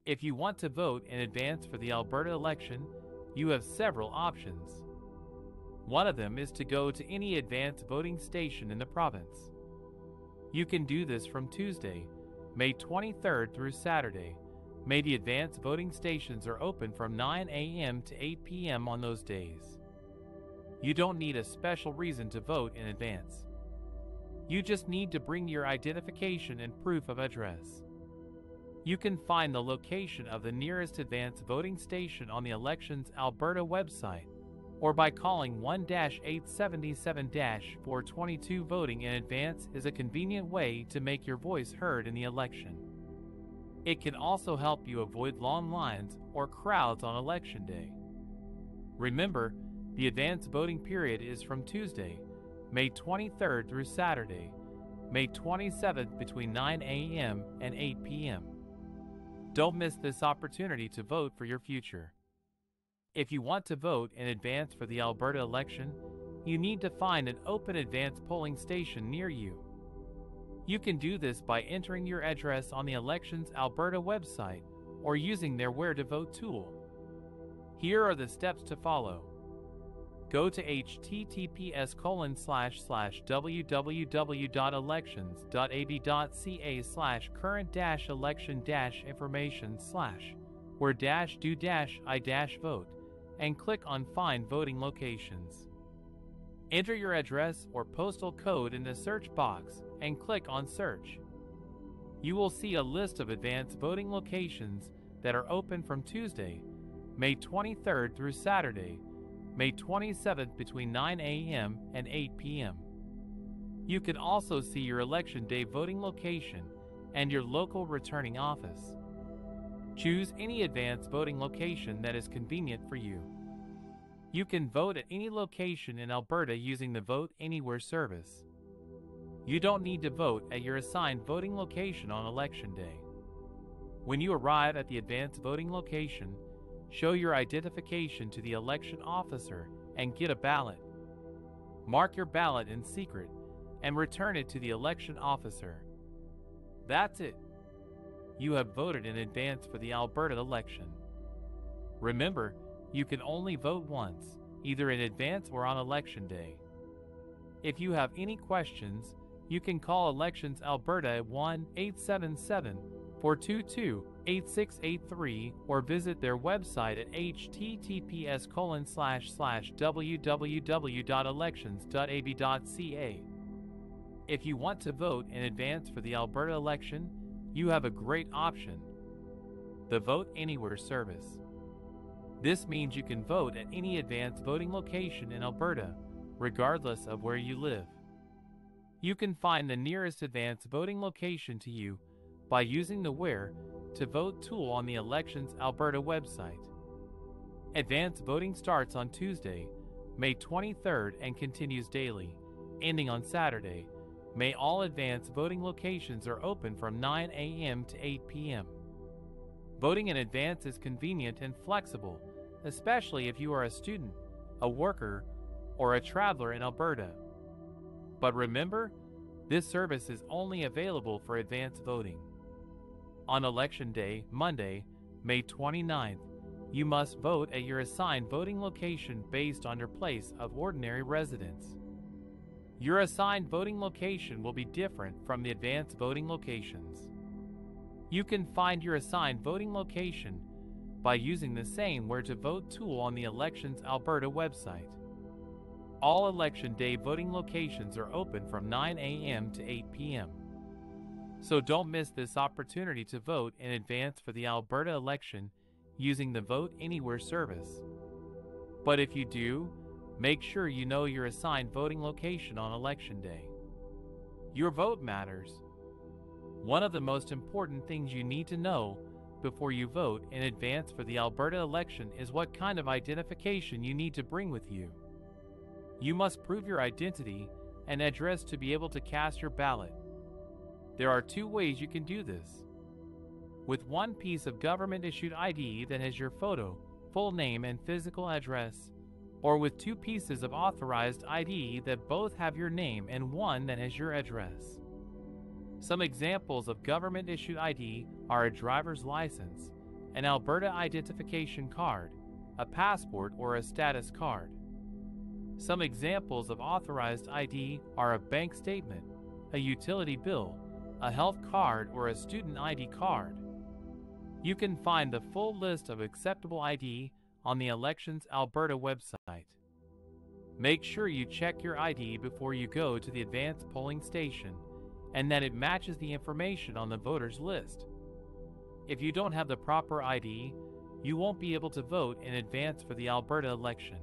If you want to vote in advance for the Alberta election, you have several options. One of them is to go to any advance voting station in the province. You can do this from Tuesday, May 23rd through Saturday. May the advance voting stations are open from 9 a.m. to 8 p.m. on those days. You don't need a special reason to vote in advance. You just need to bring your identification and proof of address. You can find the location of the nearest advance voting station on the Elections Alberta website or by calling 1-877-422. Voting in advance is a convenient way to make your voice heard in the election. It can also help you avoid long lines or crowds on election day. Remember, the advance voting period is from Tuesday, May 23rd through Saturday, May 27th between 9 a.m. and 8 p.m. Don't miss this opportunity to vote for your future. If you want to vote in advance for the Alberta election, you need to find an open advance polling station near you. You can do this by entering your address on the Elections Alberta website or using their Where to Vote tool. Here are the steps to follow. Go to https://www.elections.ab.ca/current-election-information/where-do-I-vote and click on Find Voting Locations. Enter your address or postal code in the search box and click on Search. You will see a list of advance voting locations that are open from Tuesday, May 23rd through Saturday, May 27th between 9 a.m. and 8 p.m. You can also see your election day voting location and your local returning office. Choose any advance voting location that is convenient for you. You can vote at any location in Alberta using the Vote Anywhere service. You don't need to vote at your assigned voting location on election day. When you arrive at the advance voting location, show your identification to the election officer and get a ballot. Mark your ballot in secret and return it to the election officer. That's it. You have voted in advance for the Alberta election. Remember, you can only vote once, either in advance or on election day. If you have any questions, you can call Elections Alberta at 1-877-422-8683 or visit their website at https://www.elections.ab.ca. If you want to vote in advance for the Alberta election, you have a great option: the Vote Anywhere service. This means you can vote at any advance voting location in Alberta, regardless of where you live. You can find the nearest advance voting location to you by using the Where to Vote tool on the Elections Alberta website. Advance voting starts on Tuesday, May 23rd and continues daily, ending on Saturday. May all advance voting locations are open from 9 a.m. to 8 p.m. Voting in advance is convenient and flexible, especially if you are a student, a worker, or a traveler in Alberta. But remember, this service is only available for advance voting. On Election Day, Monday, May 29th, you must vote at your assigned voting location based on your place of ordinary residence. Your assigned voting location will be different from the advance voting locations. You can find your assigned voting location by using the same Where to Vote tool on the Elections Alberta website. All Election Day voting locations are open from 9 a.m. to 8 p.m. So don't miss this opportunity to vote in advance for the Alberta election using the Vote Anywhere service. But if you do, make sure you know your assigned voting location on Election Day. Your vote matters. One of the most important things you need to know before you vote in advance for the Alberta election is what kind of identification you need to bring with you. You must prove your identity and address to be able to cast your ballot. There are two ways you can do this: with one piece of government-issued ID that has your photo, full name, and physical address, or with two pieces of authorized ID that both have your name and one that has your address. Some examples of government-issued ID are a driver's license, an Alberta identification card, a passport, or a status card. Some examples of authorized ID are a bank statement, a utility bill, a health card, or a student ID card. You can find the full list of acceptable ID on the Elections Alberta website. Make sure you check your ID before you go to the advanced polling station and that it matches the information on the voters list. If you don't have the proper ID, you won't be able to vote in advance for the Alberta election.